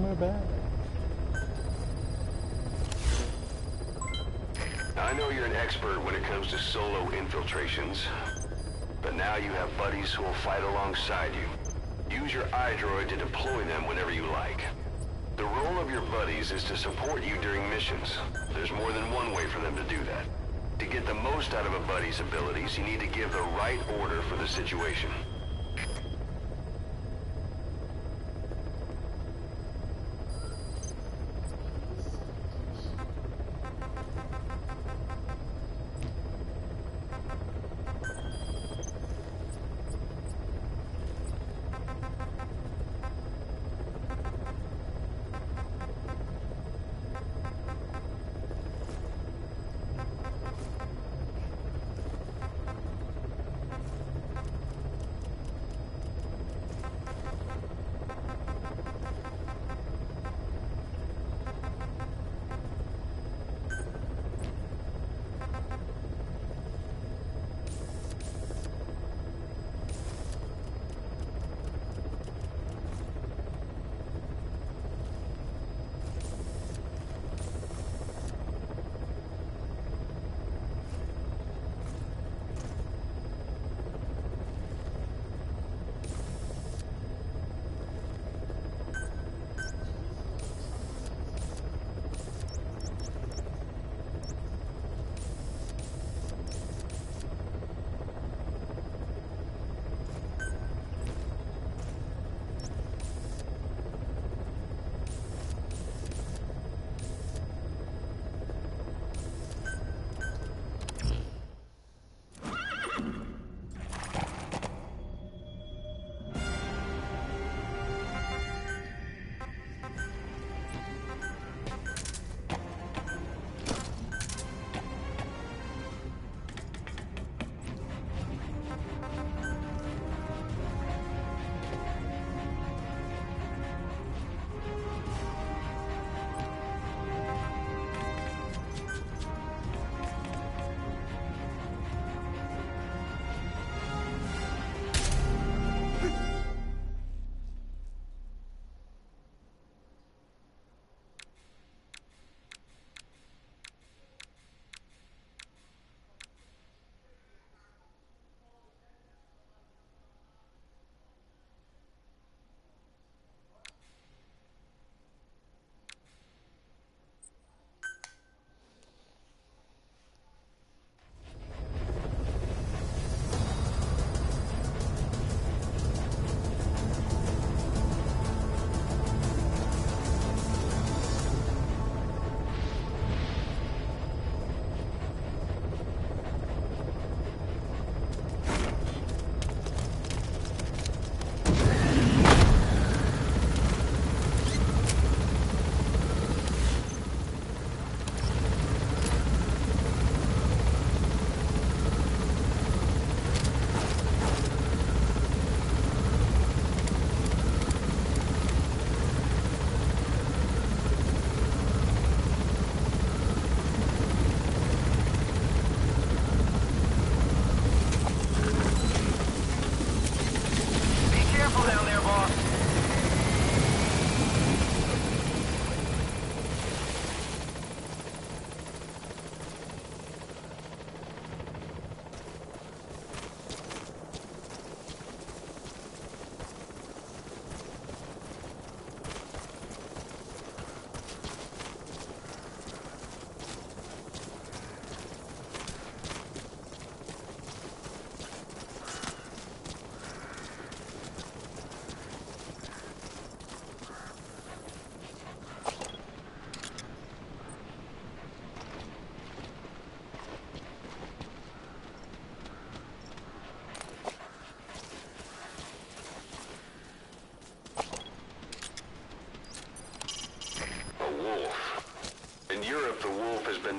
we're back. I know you're an expert when it comes to solo infiltrations, but now you have buddies who will fight alongside you. Use your iDroid to deploy them whenever you like. The role of your buddies is to support you during missions. There's more than one way for them to do that. To get the most out of a buddy's abilities, you need to give the right order for the situation.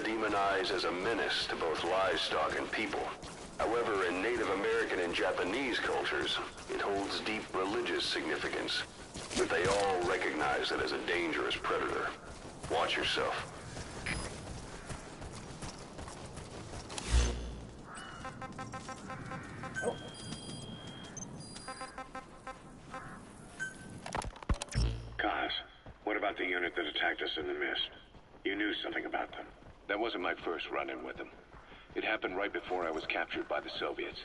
Demonized as a menace to both livestock and people. However, in Native American and Japanese cultures, it holds deep religious significance. But they all recognize it as a dangerous predator. Watch yourself. Guys, What about the unit that attacked us in the mist? You knew something about them. That wasn't my first run-in with them. It happened right before I was captured by the Soviets.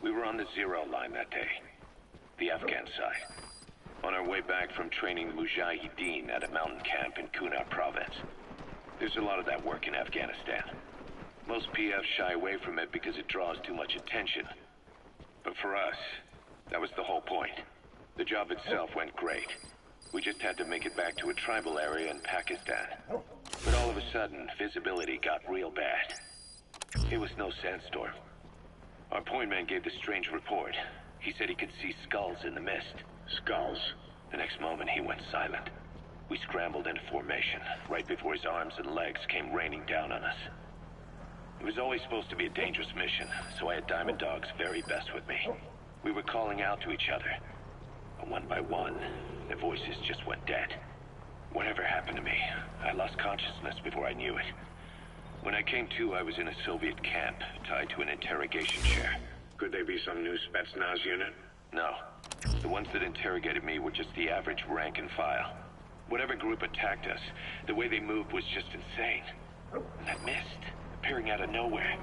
We were on the Zero line that day, the Afghan side, on our way back from training the Mujahideen at a mountain camp in Kunar province. There's a lot of that work in Afghanistan. Most PFs shy away from it because it draws too much attention. But for us, that was the whole point. The job itself went great. We just had to make it back to a tribal area in Pakistan. But all of a sudden, visibility got real bad. It was no sandstorm. Our point man gave this strange report. He said he could see skulls in the mist. Skulls? The next moment, he went silent. We scrambled into formation, right before his arms and legs came raining down on us. It was always supposed to be a dangerous mission, so I had Diamond Dog's very best with me. We were calling out to each other. But one by one, their voices just went dead. Whatever happened to me, I lost consciousness before I knew it. When I came to, I was in a Soviet camp, tied to an interrogation chair. Could they be some new Spetsnaz unit? No. The ones that interrogated me were just the average rank and file. Whatever group attacked us, the way they moved was just insane. And that mist, appearing out of nowhere.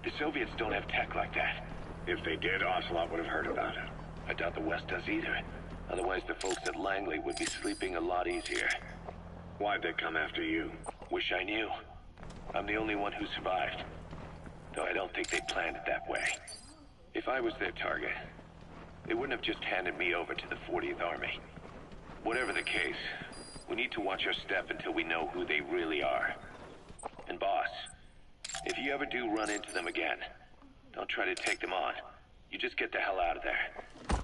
The Soviets don't have tech like that. If they did, Ocelot would have heard about it. I doubt the West does either. Otherwise, the folks at Langley would be sleeping a lot easier. Why'd they come after you? Wish I knew. I'm the only one who survived. Though I don't think they planned it that way. If I was their target, they wouldn't have just handed me over to the 40th Army. Whatever the case, we need to watch our step until we know who they really are. And boss, if you ever do run into them again, don't try to take them on. You just get the hell out of there.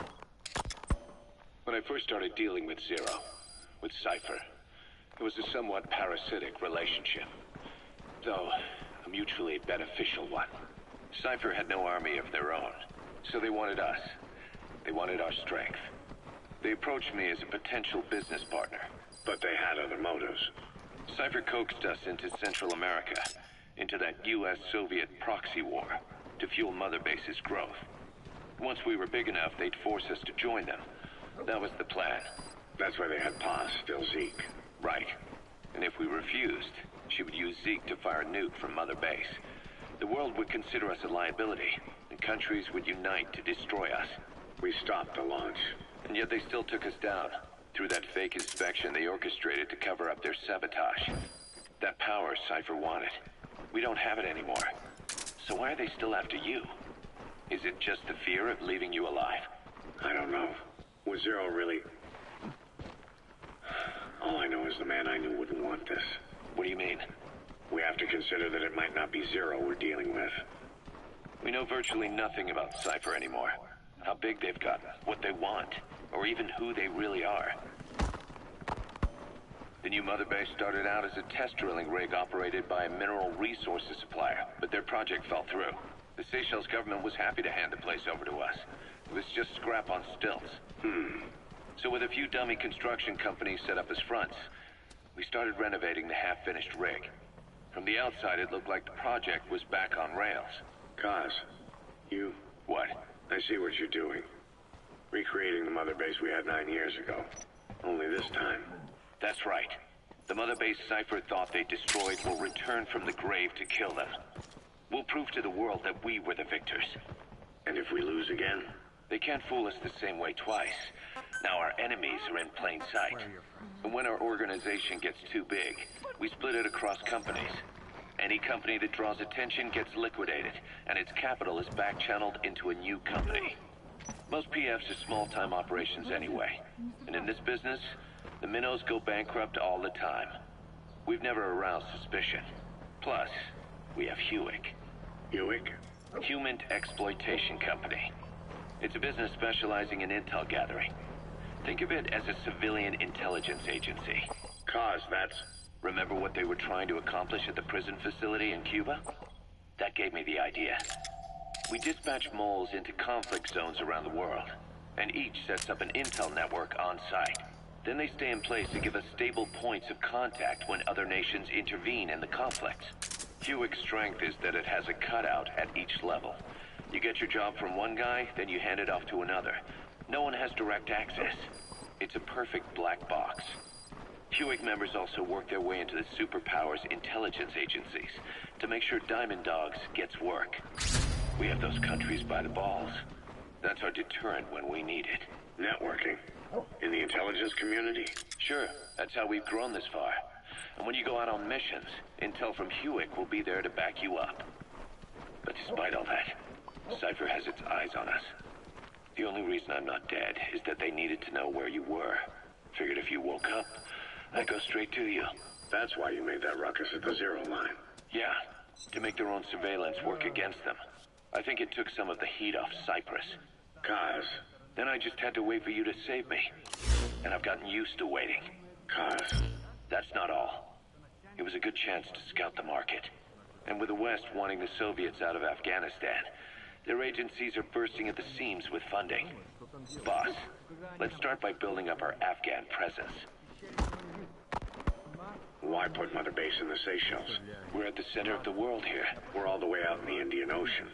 When I first started dealing with Zero, with Cypher, it was a somewhat parasitic relationship. Though, a mutually beneficial one. Cypher had no army of their own, so they wanted us. They wanted our strength. They approached me as a potential business partner. But they had other motives. Cypher coaxed us into Central America, into that US-Soviet proxy war, to fuel Mother Base's growth. Once we were big enough, they'd force us to join them. That was the plan. That's why they had Paz, still Zeke. Right. And if we refused, she would use Zeke to fire a nuke from Mother Base. The world would consider us a liability, and countries would unite to destroy us. We stopped the launch. And yet they still took us down. Through that fake inspection they orchestrated to cover up their sabotage. That power Cypher wanted. We don't have it anymore. So why are they still after you? Is it just the fear of leaving you alive? I don't know. Was Zero really... All I know is the man I knew wouldn't want this. What do you mean? We have to consider that it might not be Zero we're dealing with. We know virtually nothing about Cypher anymore. How big they've gotten, what they want, or even who they really are. The new Mother Base started out as a test drilling rig operated by a mineral resources supplier, but their project fell through. The Seychelles government was happy to hand the place over to us. It was just scrap on stilts. So with a few dummy construction companies set up as fronts, we started renovating the half-finished rig. From the outside, it looked like the project was back on rails. Kaz, you... What? I see what you're doing. Recreating the Mother Base we had 9 years ago. Only this time. That's right. The Mother Base Cypher thought they destroyed will return from the grave to kill them. We'll prove to the world that we were the victors. And if we lose again? They can't fool us the same way twice. Now our enemies are in plain sight. And when our organization gets too big, we split it across companies. Any company that draws attention gets liquidated, and its capital is back-channeled into a new company. Most PFs are small-time operations anyway. And in this business, the minnows go bankrupt all the time. We've never aroused suspicion. Plus, we have Hewick. Hewick? Human Exploitation Company. It's a business specializing in intel gathering. Think of it as a civilian intelligence agency. Kaz, that's... Remember what they were trying to accomplish at the prison facility in Cuba? That gave me the idea. We dispatch moles into conflict zones around the world, and each sets up an intel network on site. Then they stay in place to give us stable points of contact when other nations intervene in the conflicts. Hewick's strength is that it has a cutout at each level. You get your job from one guy, then you hand it off to another. No one has direct access. It's a perfect black box. Hewitt members also work their way into the superpowers intelligence agencies to make sure Diamond Dogs gets work. We have those countries by the balls. That's our deterrent when we need it. Networking? In the intelligence community? Sure, that's how we've grown this far. And when you go out on missions, intel from Hewitt will be there to back you up. But despite all that, Cypher has its eyes on us. The only reason I'm not dead is that they needed to know where you were. Figured if you woke up, I'd go straight to you. That's why you made that ruckus at the Zero line. Yeah, to make their own surveillance work against them. I think it took some of the heat off Cyprus. Kaz. Then I just had to wait for you to save me. And I've gotten used to waiting. Kaz. That's not all. It was a good chance to scout the market. And with the West wanting the Soviets out of Afghanistan, their agencies are bursting at the seams with funding. Boss, let's start by building up our Afghan presence. Why put Mother Base in the Seychelles? We're at the center of the world here. We're all the way out in the Indian Ocean.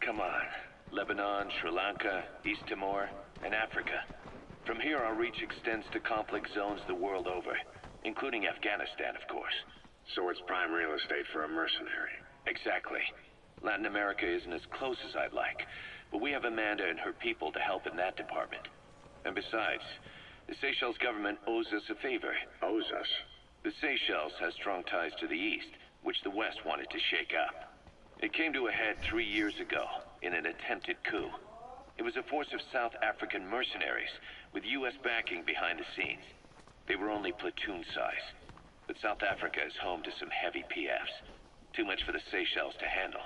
Come on. Lebanon, Sri Lanka, East Timor, and Africa. From here, our reach extends to conflict zones the world over, including Afghanistan, of course. So it's prime real estate for a mercenary. Exactly. Latin America isn't as close as I'd like, but we have Amanda and her people to help in that department. And besides, the Seychelles government owes us a favor. Owes us? The Seychelles has strong ties to the east, which the West wanted to shake up. It came to a head 3 years ago, in an attempted coup. It was a force of South African mercenaries, with U.S. backing behind the scenes. They were only platoon size. But South Africa is home to some heavy PFs. Too much for the Seychelles to handle.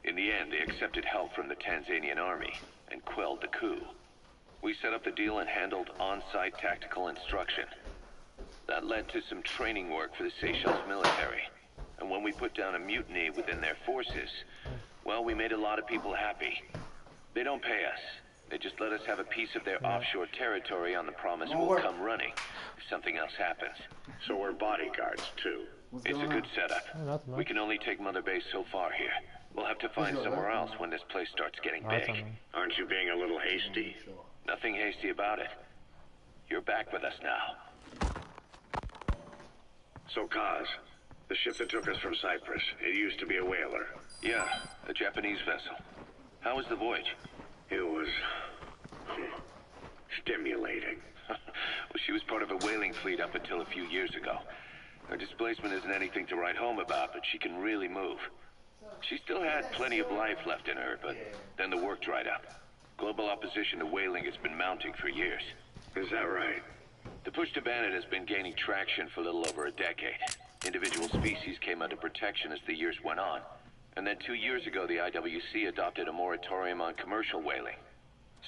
In the end, they accepted help from the Tanzanian army, and quelled the coup. We set up the deal and handled on-site tactical instruction. That led to some training work for the Seychelles military. And when we put down a mutiny within their forces, well, we made a lot of people happy. They don't pay us. They just let us have a piece of their offshore territory on the promise we'll come running if something else happens. So we're bodyguards, too. It's a good setup. We can only take Mother Base so far here. We'll have to find somewhere else when this place starts getting big. Aren't you being a little hasty? Nothing hasty about it. You're back with us now. So, Kaz, the ship that took us from Cyprus, it used to be a whaler. Yeah, a Japanese vessel. How was the voyage? It was stimulating. Well, she was part of a whaling fleet up until a few years ago. Her displacement isn't anything to write home about, but she can really move. She still had plenty of life left in her, but then the work dried up. Global opposition to whaling has been mounting for years. Is that right? The push to ban it has been gaining traction for a little over a decade. Individual species came under protection as the years went on. And then 2 years ago, the IWC adopted a moratorium on commercial whaling.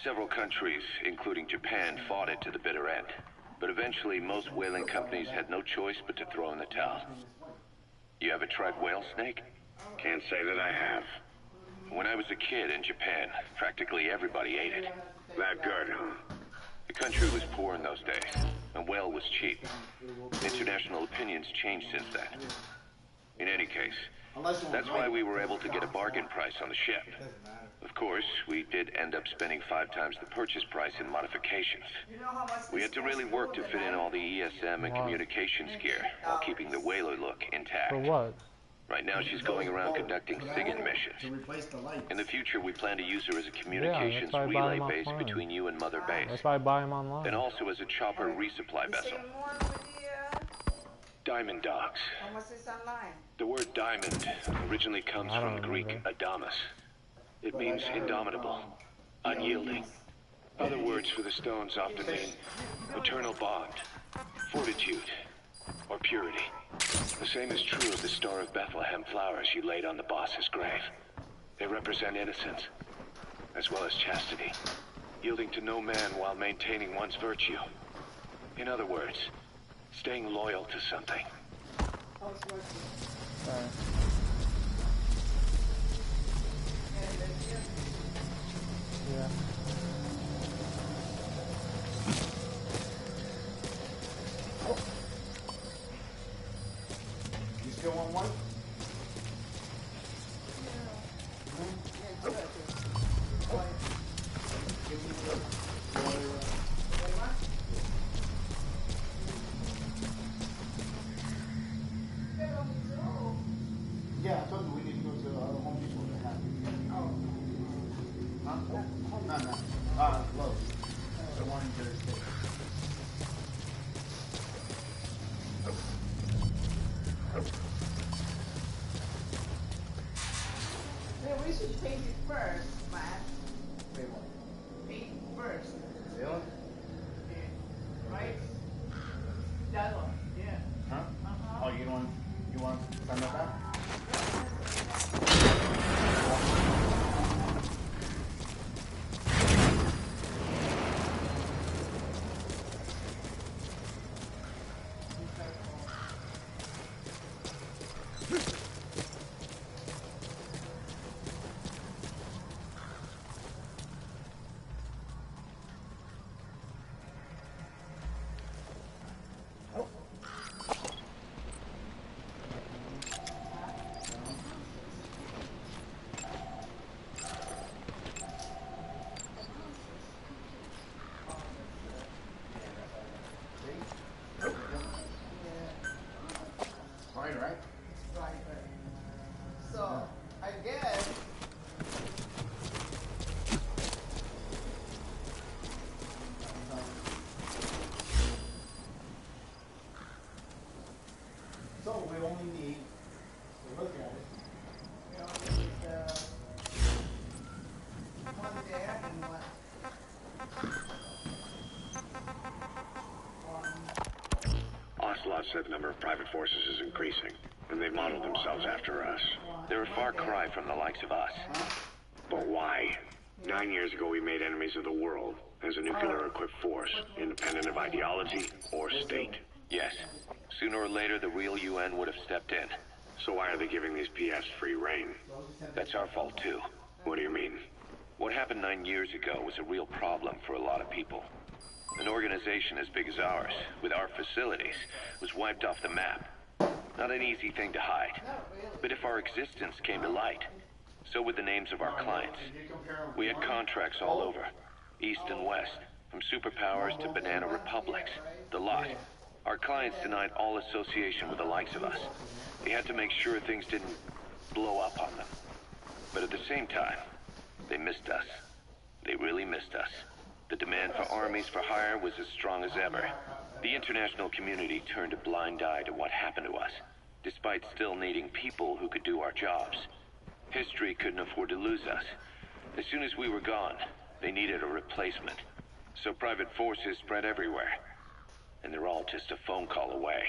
Several countries, including Japan, fought it to the bitter end. But eventually, most whaling companies had no choice but to throw in the towel. You ever tried whale snake? Can't say that I have. When I was a kid in Japan, practically everybody ate it. That good, huh? The country was poor in those days, and whale was cheap. International opinions changed since then. In any case, that's why we were able to get a bargain price on the ship. Of course, we did end up spending 5 times the purchase price in modifications. We had to really work to fit in all the ESM and communications gear while keeping the whaler look intact. For what? Right now, she's going around conducting SIGINT missions. In the future, we plan to use her as a communications relay base between you and Mother Base. That's why I buy them online. And also as a chopper resupply vessel. Diamond Dogs. The word diamond originally comes from the Greek adamas. It means indomitable, unyielding. Other words for the stones often mean eternal bond, fortitude, or purity. The same is true of the Star of Bethlehem flowers you laid on the boss's grave. They represent innocence, as well as chastity, yielding to no man while maintaining one's virtue. In other words, staying loyal to something. Yeah. You still want one? Paint it first, man. Wait, what? Paint it first. Really? Yeah. Right? That one. Yeah. Huh? Uh-huh. Oh, you want to send that back? Right, right? Right. So, I guess. So we only need to look at it. We only need one there and one. Ocelot said the number of private forces is increasing, and they modeled themselves after us. They're a far cry from the likes of us. But why? 9 years ago we made enemies of the world as a nuclear-equipped force, independent of ideology or state. Yes. Sooner or later, the real UN would have stepped in. So why are they giving these PFs free reign? That's our fault, too. What do you mean? What happened 9 years ago was a real problem for a lot of people. An organization as big as ours, with our facilities, was wiped off the map. Not an easy thing to hide. But if our existence came to light, so would the names of our clients. We had contracts all over, east and west, from superpowers to banana republics, the lot. Our clients denied all association with the likes of us. We had to make sure things didn't blow up on them. But at the same time, they missed us. They really missed us. The demand for armies for hire was as strong as ever. The international community turned a blind eye to what happened to us, despite still needing people who could do our jobs. History couldn't afford to lose us. As soon as we were gone, they needed a replacement. So private forces spread everywhere. And they're all just a phone call away.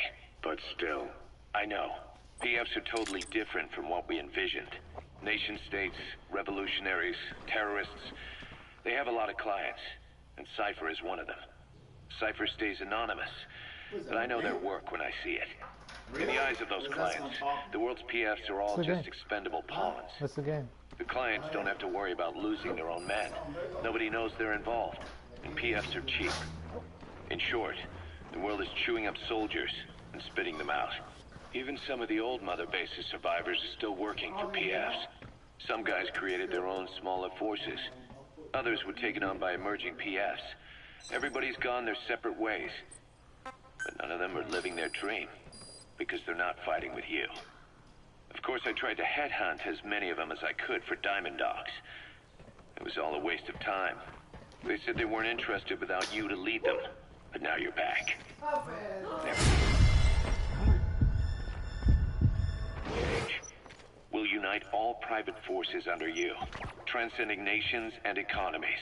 But still. I know. PFs are totally different from what we envisioned. Nation-states, revolutionaries, terrorists. They have a lot of clients, and Cypher is one of them. Cypher stays anonymous, but I know their work when I see it. In the eyes of those clients, the world's PFs are all just expendable pawns. What's the game? The clients don't have to worry about losing their own men. Nobody knows they're involved, and PFs are cheap. In short, the world is chewing up soldiers and spitting them out. Even some of the old Mother Base's survivors are still working for PFs. Some guys created their own smaller forces. Others were taken on by emerging PFs. Everybody's gone their separate ways. But none of them are living their dream, because they're not fighting with you. Of course, I tried to headhunt as many of them as I could for Diamond Dogs. It was all a waste of time. They said they weren't interested without you to lead them, but now you're back. We'll unite all private forces under you, transcending nations and economies.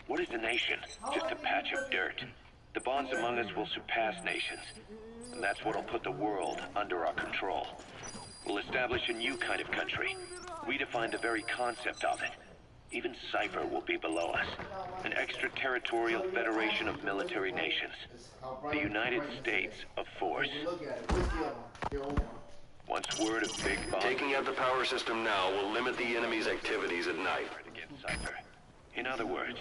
What is a nation? Just a patch of dirt. The bonds among us will surpass nations, and that's what'll put the world under our control. We'll establish a new kind of country, redefine the very concept of it. Even Cypher will be below us, an extraterritorial federation of military nations, the United States of Force. Once word of Big Boss... Taking out the power system now will limit the enemy's activities at night. ...against Cypher. In other words,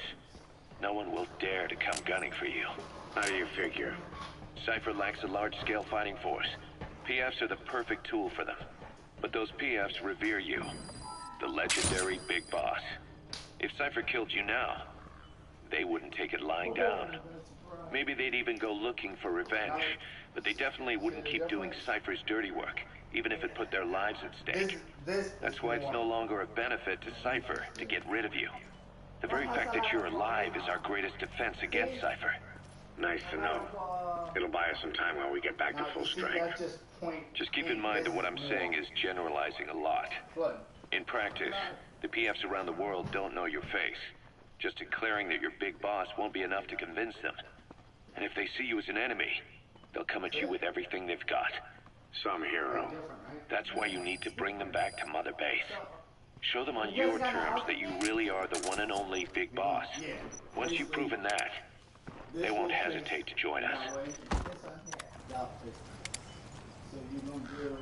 no one will dare to come gunning for you. How do you figure? Cypher lacks a large-scale fighting force. PFs are the perfect tool for them. But those PFs revere you, the legendary Big Boss. If Cypher killed you now, they wouldn't take it lying down. Maybe they'd even go looking for revenge, but they definitely wouldn't keep doing Cypher's dirty work, even if it put their lives at stake. That's why it's no longer a benefit to Cypher to get rid of you. The very fact that you're alive is our greatest defense against Cypher. Nice to know. It'll buy us some time while we get back to full strength. Just keep in mind that what I'm saying is generalizing a lot. In practice, The PFs around the world don't know your face. Just declaring that you're big boss won't be enough to convince them. And if they see you as an enemy, they'll come at you with everything they've got. Some hero. That's why you need to bring them back to Mother Base. Show them on your terms that you really are the one and only big boss. Once you've proven that, they won't hesitate to join us. So you don't do.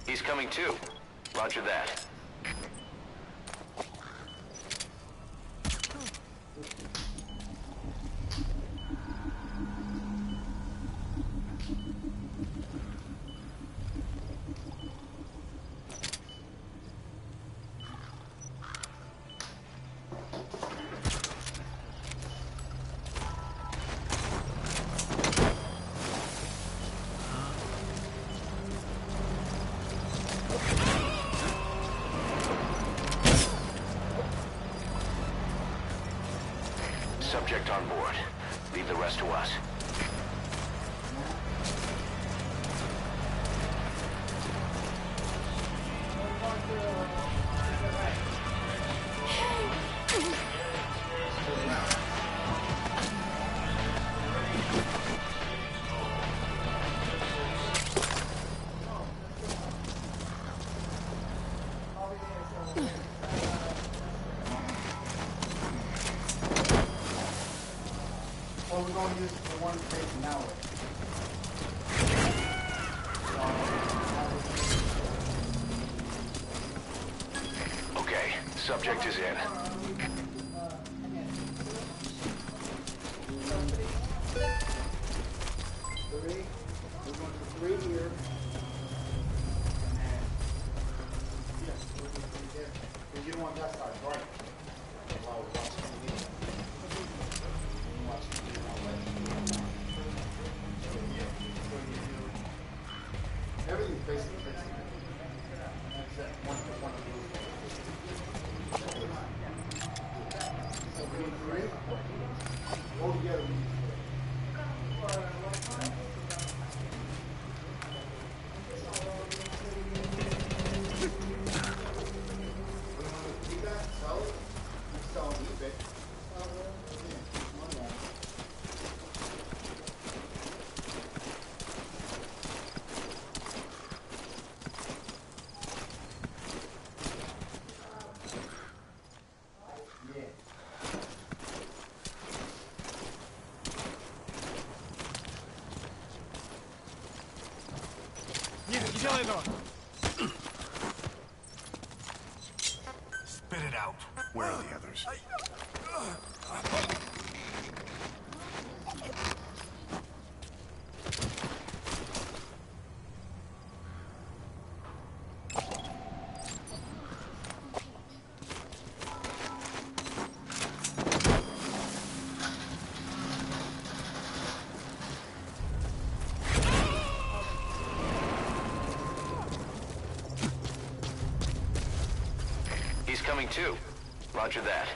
He's coming too. Roger that. Subject on board. Leave the rest to us. Well, we're going to use the one facing now. Okay, subject is in. Three. We're going to three here. And then, yes, we're going to three there. Because you don't want that side, right? While we're watching TV. Everything's basically facing. Except one of those. So we need three. All together we need three. Keep that, sell it. Sell on eBay. Spit it out. Where are the others? He's coming too. Roger that.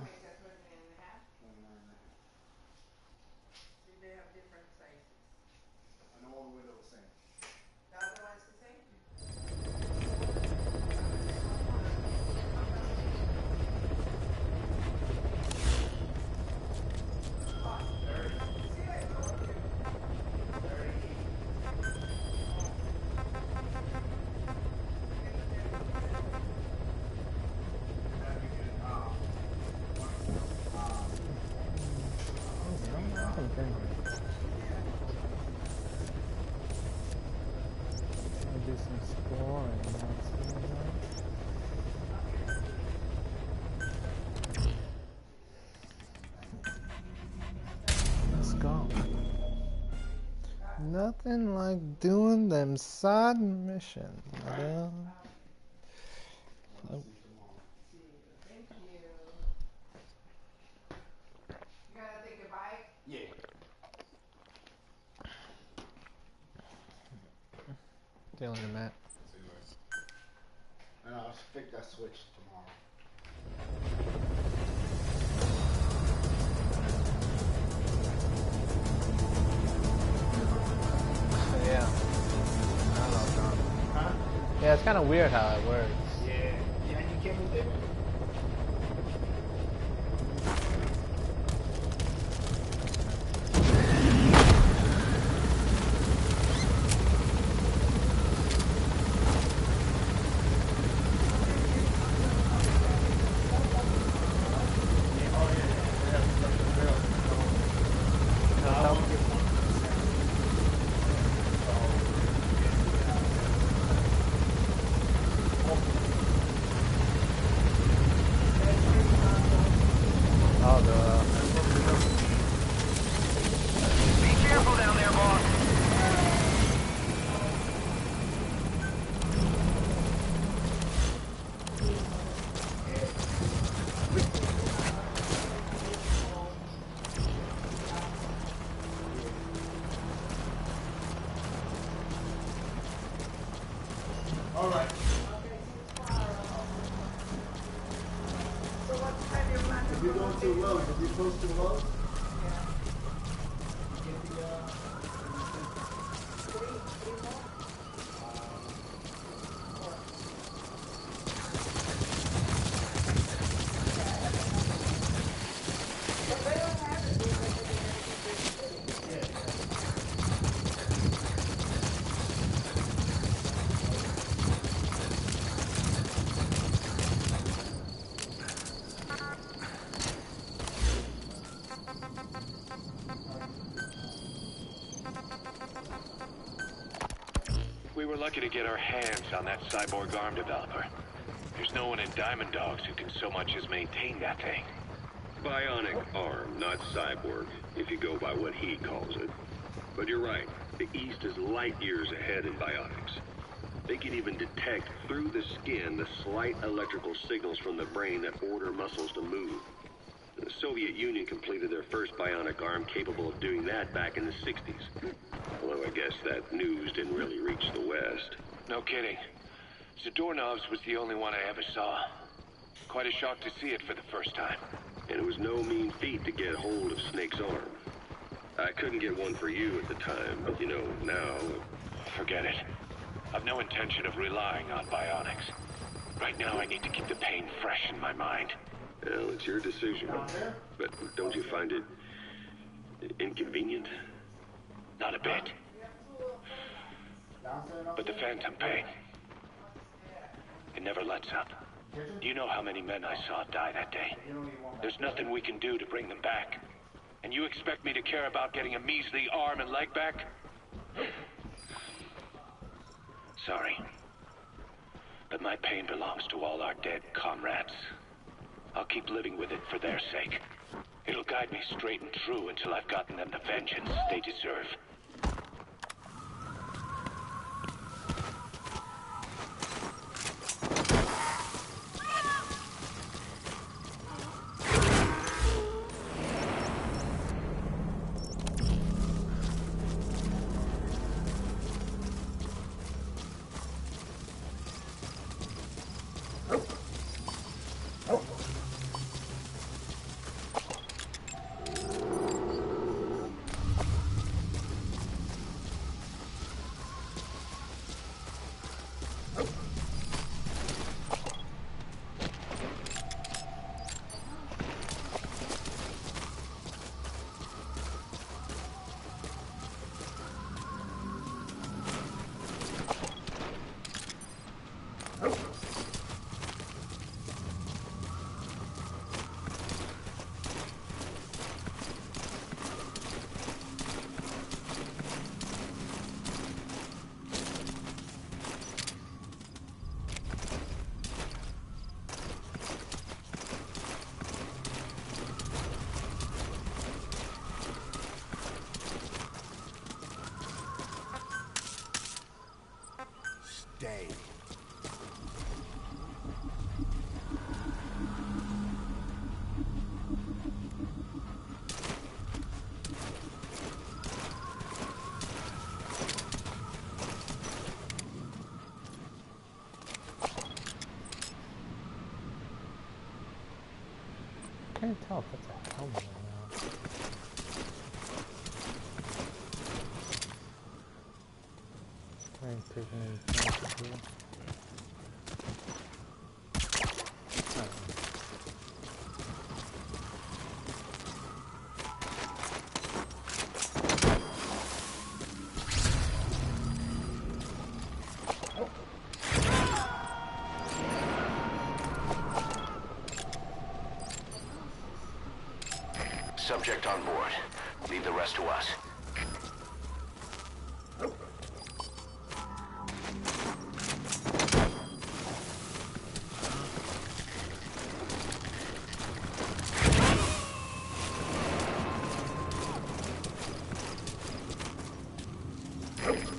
make that 29.5? 29.5. See, they have different sizes. And all the way to the same. The other one's the same? I'll do some exploring. Let's go. Nothing like doing them side missions. Thank you. You gotta take a bite? Yeah. Dealing with Matt. And I'll fix that switch tomorrow. Yeah. I don't know, John. Huh? Yeah, it's kind of weird how it works. Yeah. Yeah, and you came with it? All right. So what time you plan to If you're go going to too bed? low, did you close too low? Yeah. Get the, Three more? Four. But they don't have it because they didn't have it. We were lucky to get our hands on that cyborg arm developer. There's no one in Diamond Dogs who can so much as maintain that thing. Bionic arm, not cyborg, if you go by what he calls it. But you're right, the East is light years ahead in bionics. They can even detect through the skin the slight electrical signals from the brain that order muscles to move. The Soviet Union completed their first bionic arm capable of doing that back in the 60s. Although I guess that news didn't really reach the West. No kidding. Zadorov's was the only one I ever saw. Quite a shock to see it for the first time. And it was no mean feat to get hold of Snake's arm. I couldn't get one for you at the time, but you know, now... Forget it. I've no intention of relying on bionics. Right now I need to keep the pain fresh in my mind. Well, it's your decision. But don't you find it... inconvenient? Not a bit. But the phantom pain, it never lets up. Do you know how many men I saw die that day? There's nothing we can do to bring them back. And you expect me to care about getting a measly arm and leg back? Sorry. But my pain belongs to all our dead comrades. I'll keep living with it for their sake. It'll guide me straight and true until I've gotten them the vengeance they deserve. can't tell if that's a helmet or not. I ain't taking any chances here. Subject on board. Leave the rest to us.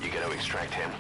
You gonna extract him?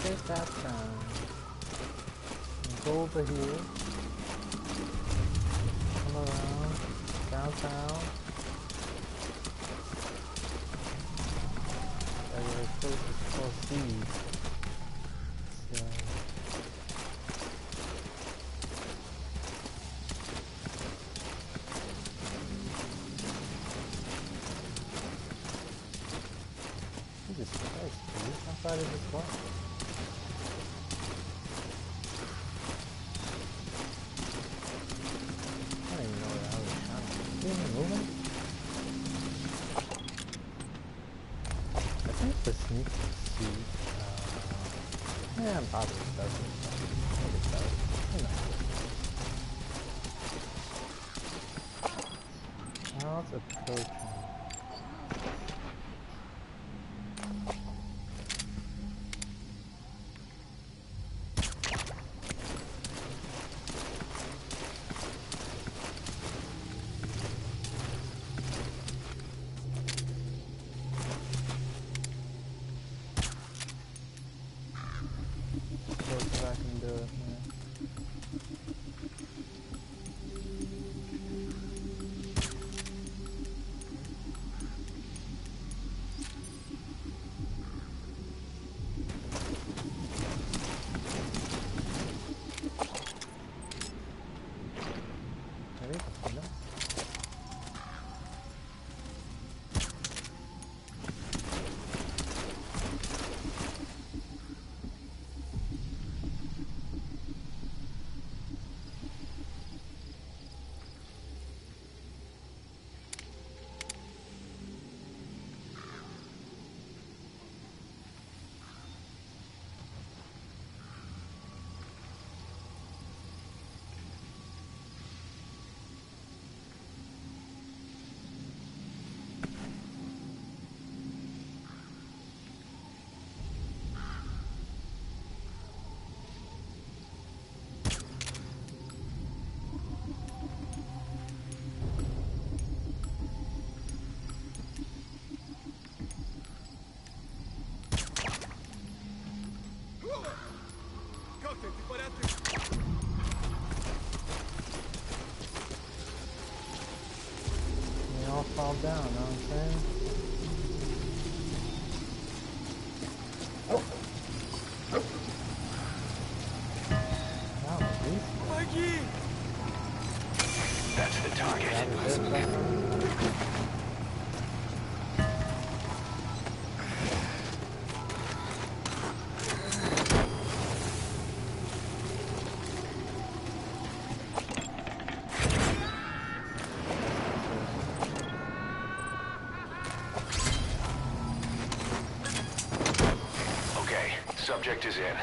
Take that time. Go over here. Come around. Downtown. Regular place is called Seed. So. Jesus Christ, dude. How far did this walk? The sneak suit, yeah, probably doesn't. Maybe it does. Who knows? Now it's approaching. If I can do it, yeah. Ready? No. They all fall down, know what I'm saying? Wow, That's the target. Subject is in.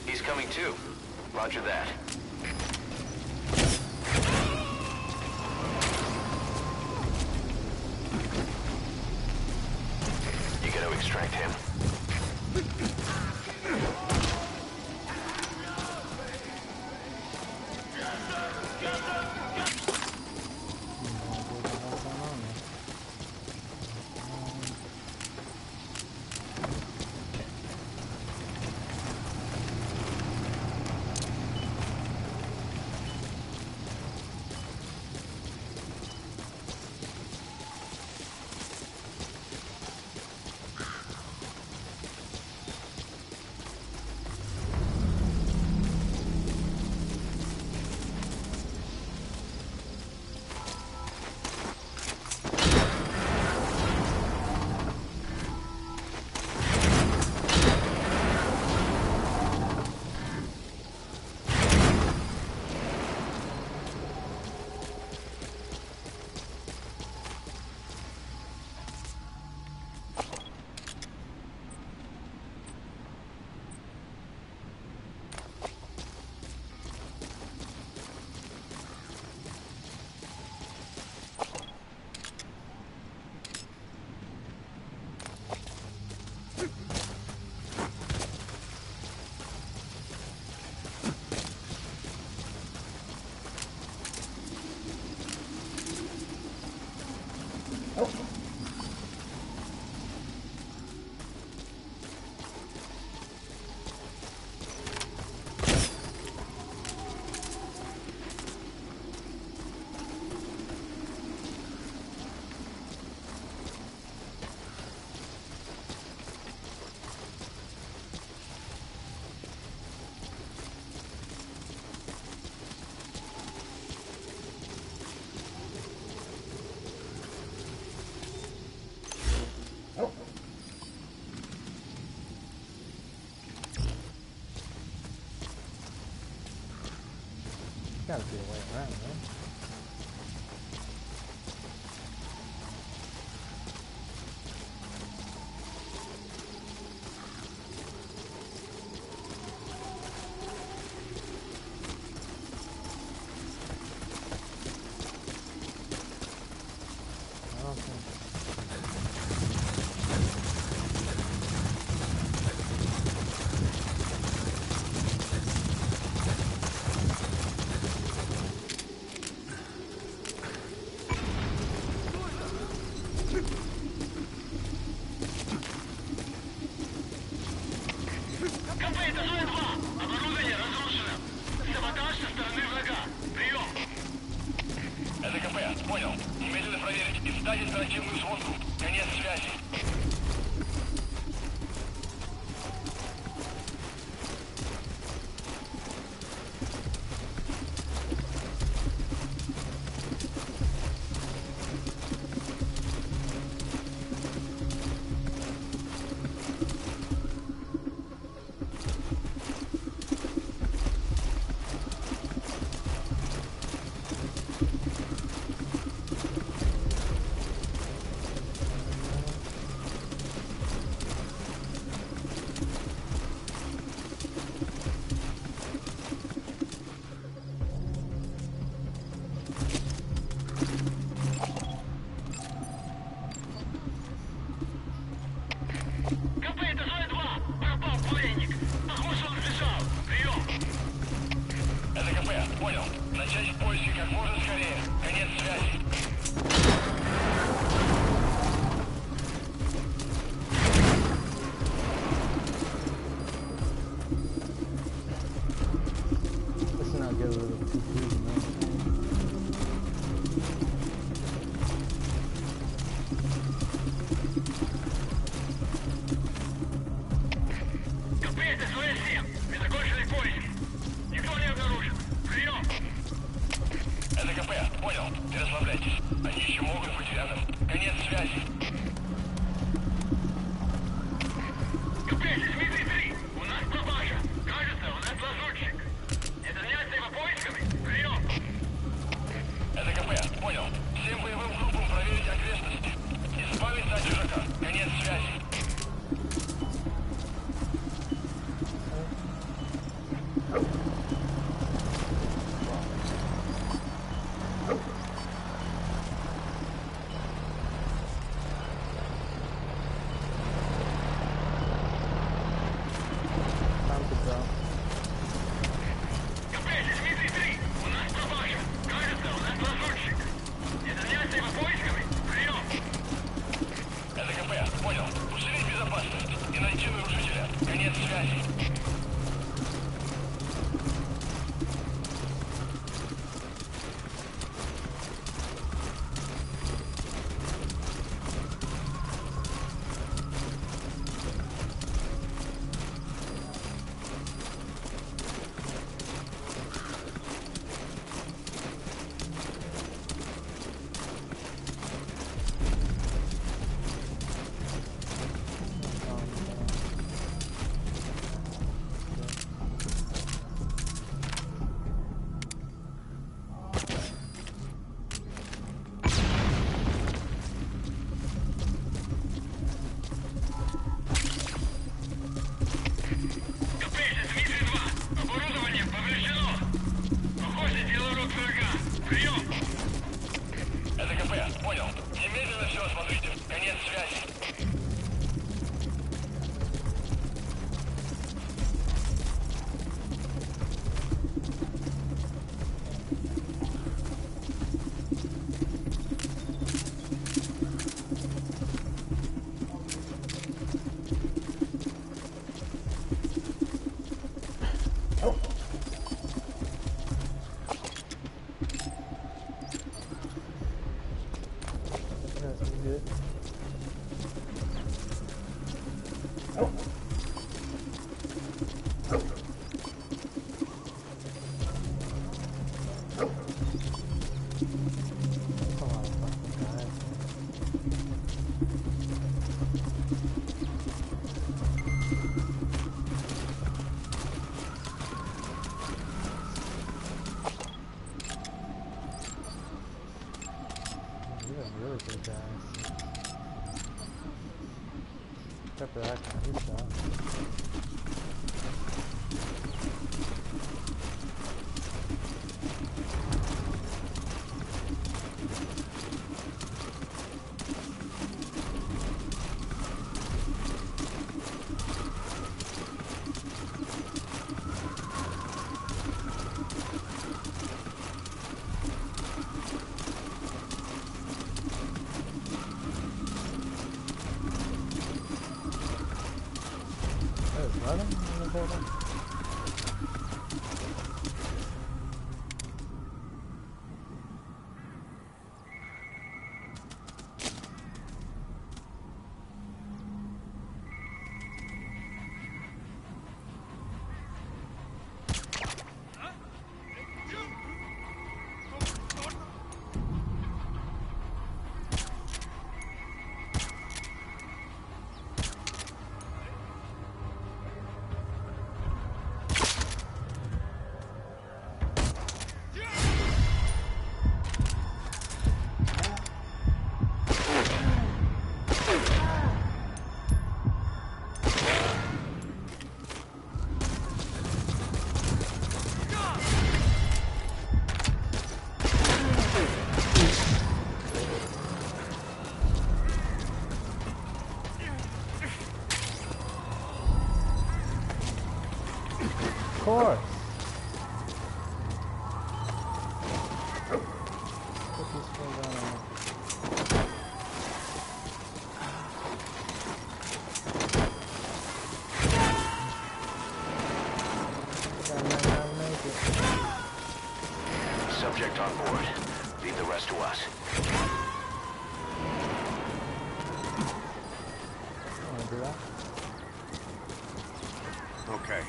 He's coming too. Roger that. You gotta extract him. Gotta be a way around, right? I don't think. Это КП, понял. Немедленно проверить и встать альтернативную сводку. Конец связи. Понял. Начать поиски как можно скорее. Конец связи. Let's not get a little too crazy, man. КП, это СВС-7. Мы закончили поиски. Никто не обнаружен. Прием. Это КП. Понял. Не расслабляйтесь. Они еще могут быть рядом. Конец связи. КП, здесь Дмитрий 3. У нас пропажа. Кажется, у нас лазутчик. Не заняться его поисками? Прием. Это КП, понял. Немедленно все осмотрите. Конец связи. That's good. That's a lot of fucking guys. These are really good guys. Except for that guy, he's shot. There's running in the building. Of course. Put this one down. That might not make it. Subject on board. Leave the rest to us. I wanna do that. Okay.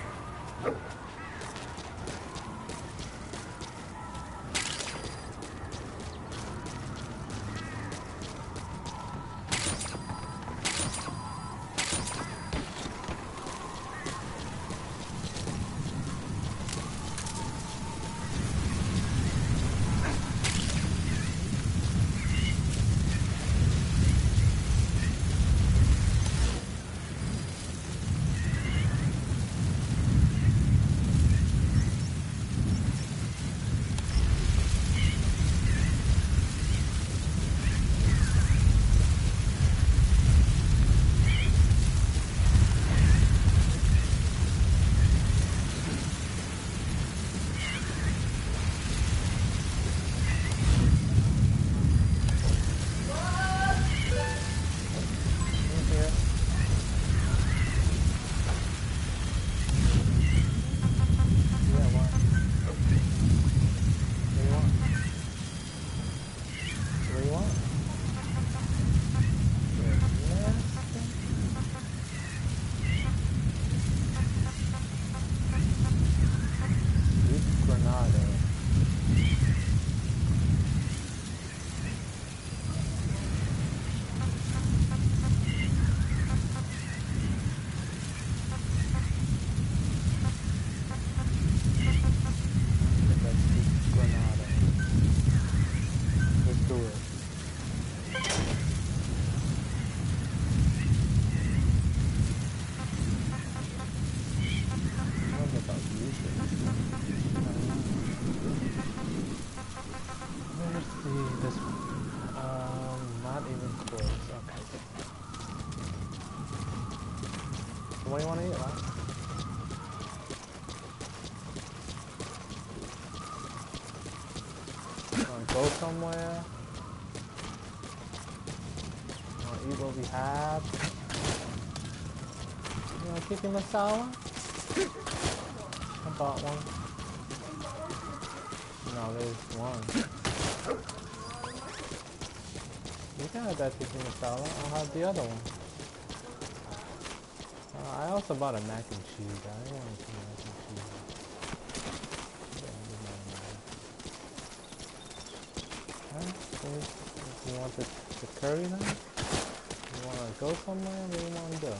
What do you want to eat, right? Want to go somewhere? Want to eat what we have? You want chicken masala? I bought one. No, there's one. You can have that chicken masala. I'll have the other one. I also bought a mac and cheese. I didn't want some mac and cheese. Alright, so you want the curry then? You want to go somewhere? What do you want to do?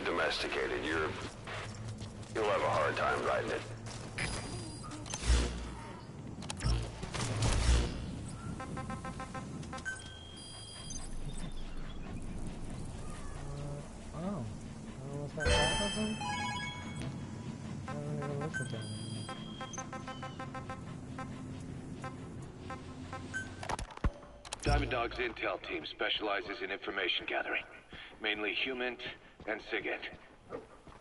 Domesticated, you'll have a hard time riding it. Oh. Was that half of them? I haven't even listened to him. Diamond Dog's intel team specializes in information gathering, mainly human and SIGINT.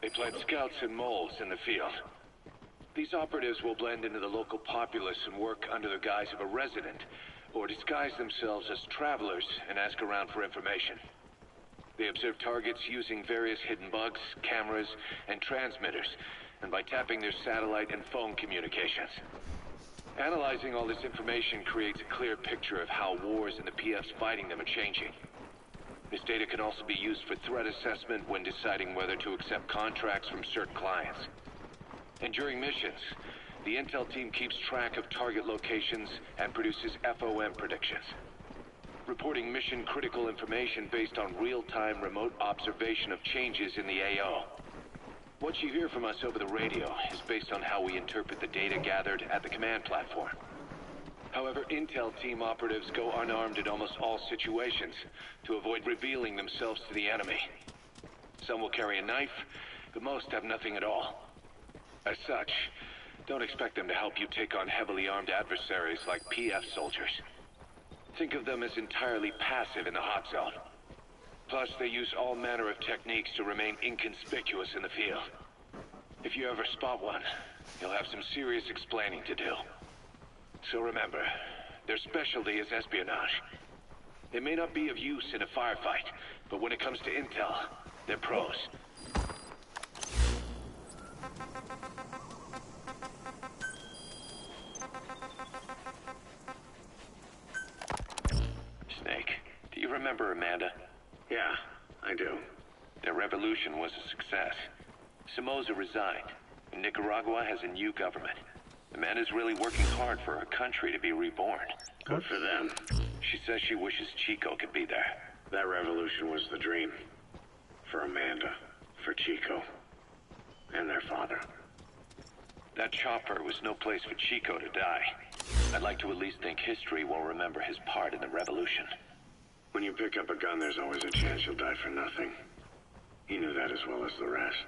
They plant scouts and moles in the field. These operatives will blend into the local populace and work under the guise of a resident, or disguise themselves as travelers and ask around for information. They observe targets using various hidden bugs, cameras, and transmitters, and by tapping their satellite and phone communications. Analyzing all this information creates a clear picture of how wars and the PFs fighting them are changing. This data can also be used for threat assessment when deciding whether to accept contracts from certain clients. And during missions, the intel team keeps track of target locations and produces FOM predictions, reporting mission-critical information based on real-time remote observation of changes in the AO. What you hear from us over the radio is based on how we interpret the data gathered at the command platform. However, intel team operatives go unarmed in almost all situations to avoid revealing themselves to the enemy. Some will carry a knife, but most have nothing at all. As such, don't expect them to help you take on heavily armed adversaries like PF soldiers. Think of them as entirely passive in the hot zone. Plus, they use all manner of techniques to remain inconspicuous in the field. If you ever spot one, you'll have some serious explaining to do. So remember, their specialty is espionage. They may not be of use in a firefight, but when it comes to intel, they're pros. Snake, do you remember Amanda? Yeah, I do. Their revolution was a success. Somoza resigned, and Nicaragua has a new government. Amanda's really working hard for her country to be reborn. Good for them. She says she wishes Chico could be there. That revolution was the dream. For Amanda, for Chico, and their father. That chopper was no place for Chico to die. I'd like to at least think history will remember his part in the revolution. When you pick up a gun, there's always a chance you'll die for nothing. He knew that as well as the rest.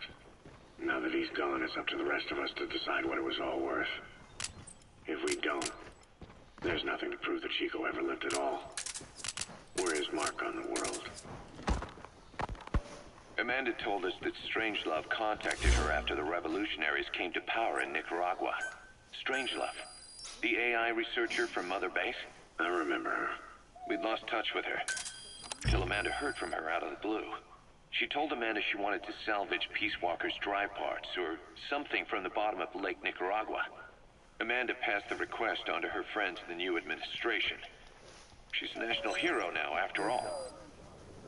Now that he's gone, it's up to the rest of us to decide what it was all worth. If we don't, there's nothing to prove that Chico ever lived at all. We're his mark on the world. Amanda told us that Strangelove contacted her after the revolutionaries came to power in Nicaragua. Strangelove, the AI researcher from Mother Base? I remember her. We'd lost touch with her, till Amanda heard from her out of the blue. She told Amanda she wanted to salvage Peace Walker's drive parts, or something from the bottom of Lake Nicaragua. Amanda passed the request on to her friends in the new administration. She's a national hero now, after all.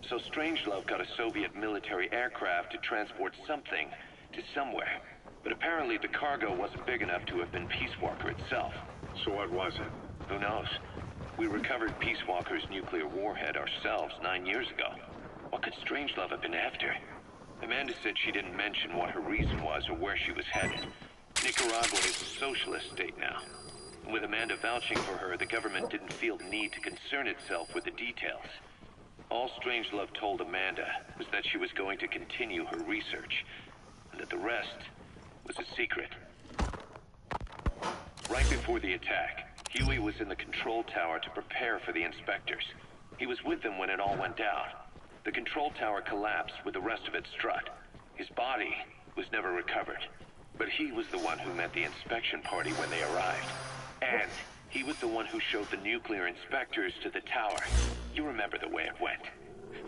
So Strangelove got a Soviet military aircraft to transport something to somewhere. But apparently the cargo wasn't big enough to have been Peace Walker itself. So what was it? Who knows? We recovered Peace Walker's nuclear warhead ourselves 9 years ago. What could Strangelove have been after? Amanda said she didn't mention what her reason was or where she was headed. Nicaragua is a socialist state now. And with Amanda vouching for her, the government didn't feel the need to concern itself with the details. All Strangelove told Amanda was that she was going to continue her research, and that the rest was a secret. Right before the attack, Huey was in the control tower to prepare for the inspectors. He was with them when it all went down. The control tower collapsed with the rest of it strut. His body was never recovered. But he was the one who met the inspection party when they arrived. And he was the one who showed the nuclear inspectors to the tower. You remember the way it went.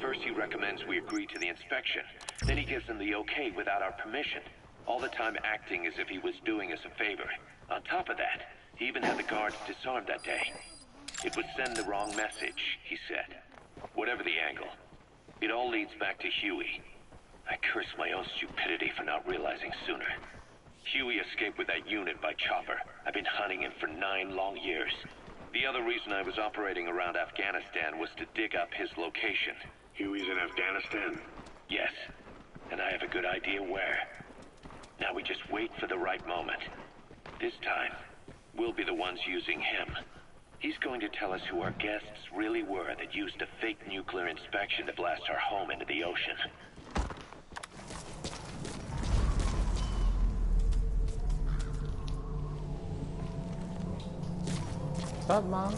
First he recommends we agree to the inspection. Then he gives them the okay without our permission. All the time acting as if he was doing us a favor. On top of that, he even had the guards disarmed that day. It would send the wrong message, he said. Whatever the angle, it all leads back to Huey. I curse my own stupidity for not realizing sooner. Huey escaped with that unit by chopper. I've been hunting him for 9 long years. The other reason I was operating around Afghanistan was to dig up his location. Huey's in Afghanistan? Yes, and I have a good idea where. Now we just wait for the right moment. This time, we'll be the ones using him. He's going to tell us who our guests really were that used a fake nuclear inspection to blast our home into the ocean. What's up, Mom?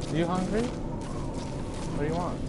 Are you hungry? What do you want?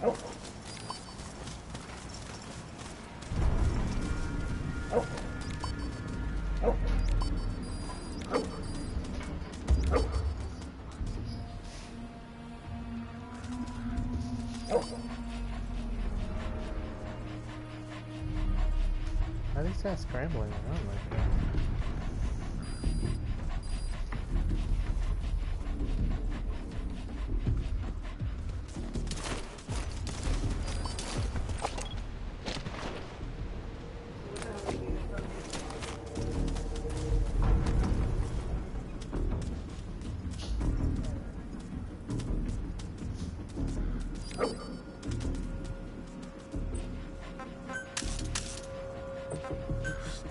Why are these guys scrambling around like that?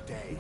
Stay.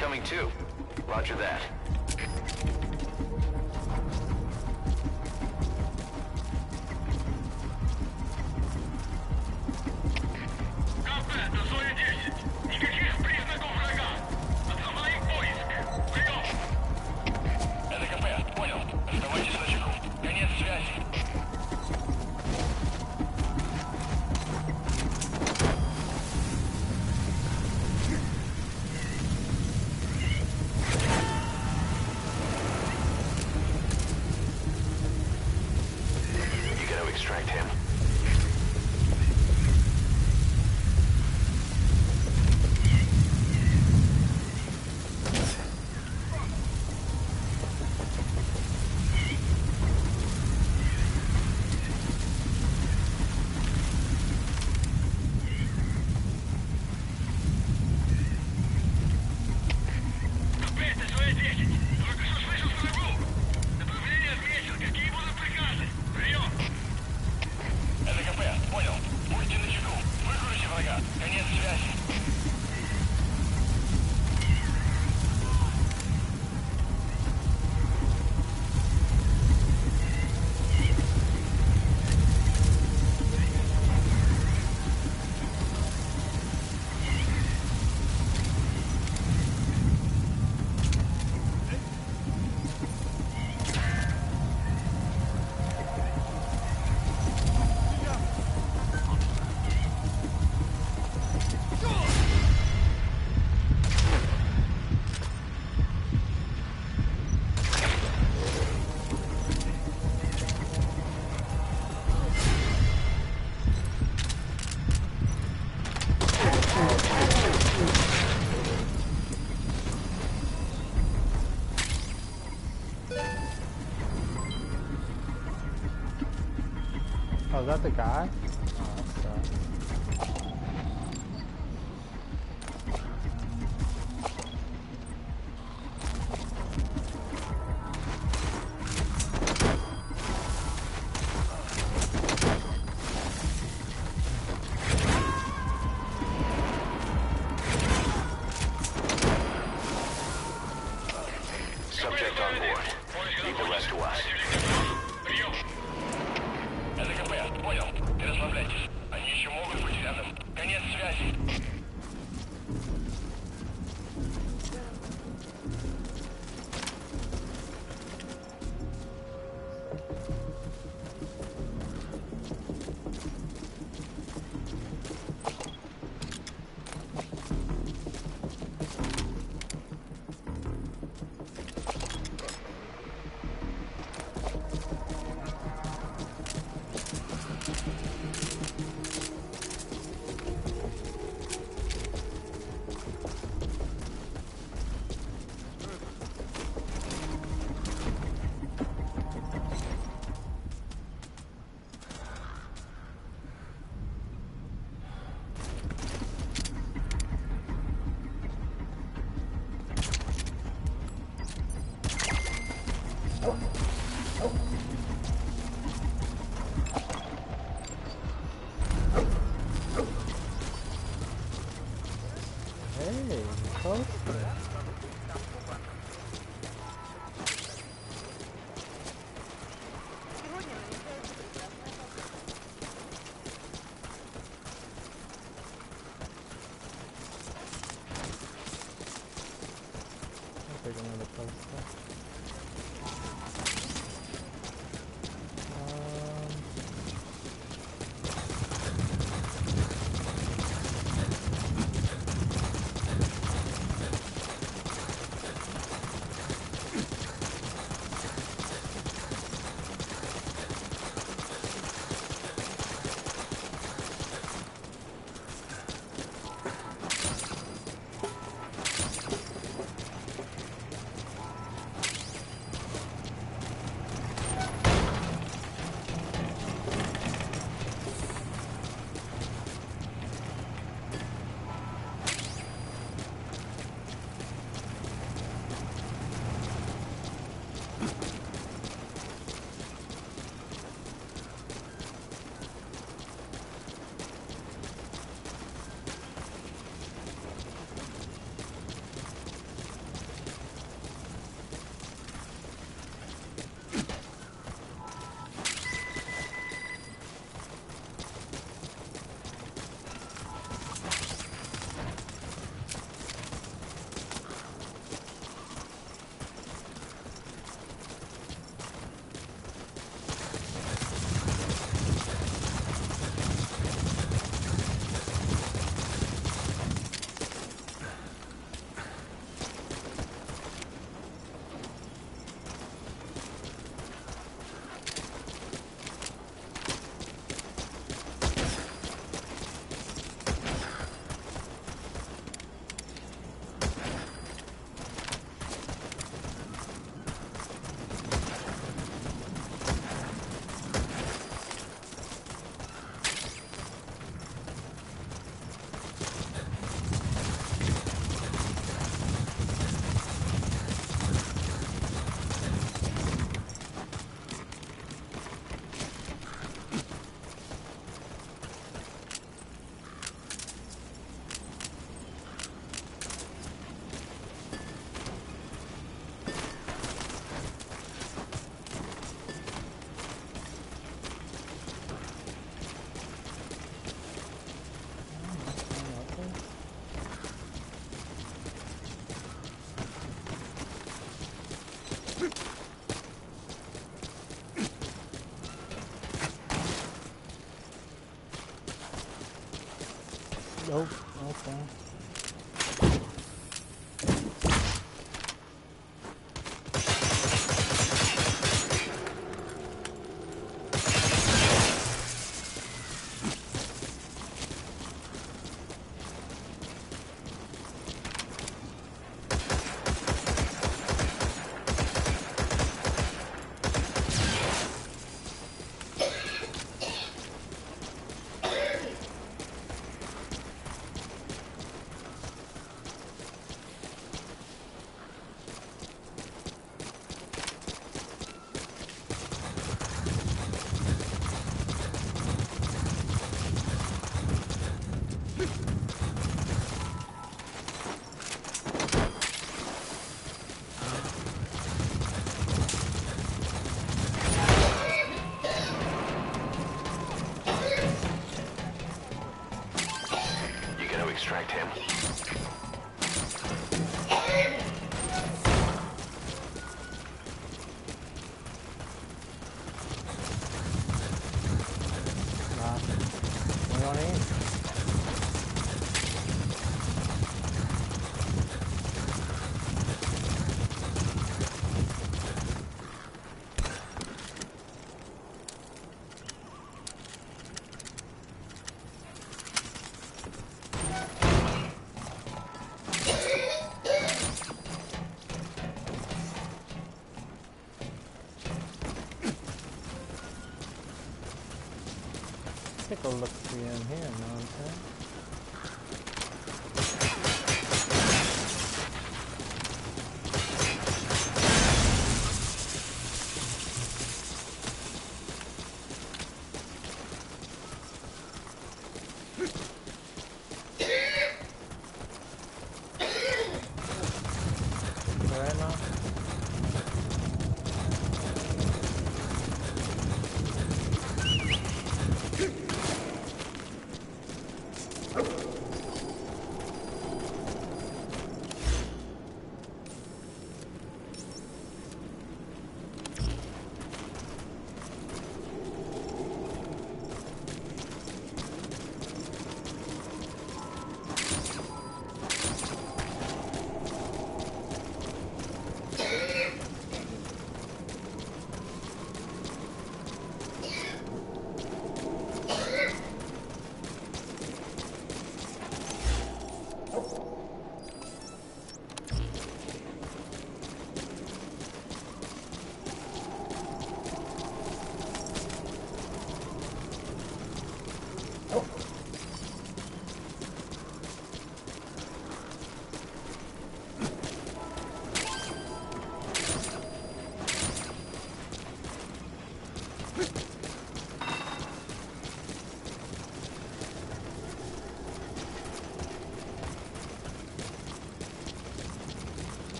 coming too. Roger that. Extract him. Oh, is that the guy? Oh, that's Subject on board. Leave the rest to us. Понял. Не расслабляйтесь. Они еще могут быть рядом. Конец связи. Hey, close there. I'll take another poster. take a look see in here, you know what I'm saying? Alright now?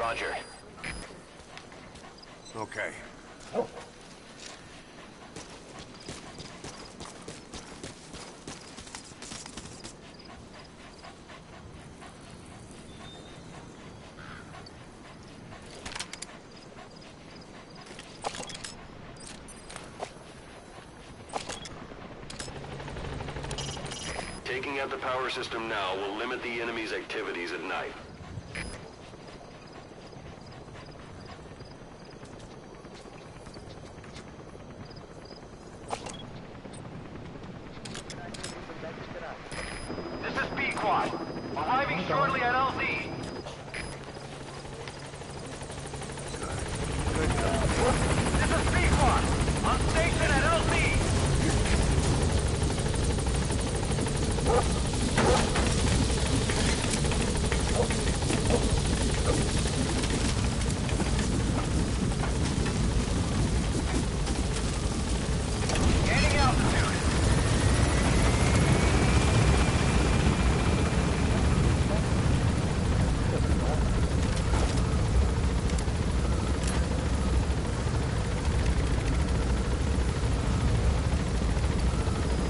Roger. Okay. Taking out the power system now will limit the enemy's activities at night. This is B-Quad. Arriving shortly at LZ. This is B-Quad. On station at LZ. Gaining altitude.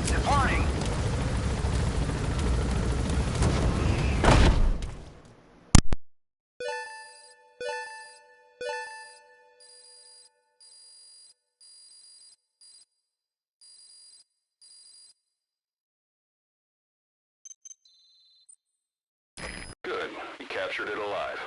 Departing. Good. You captured it alive.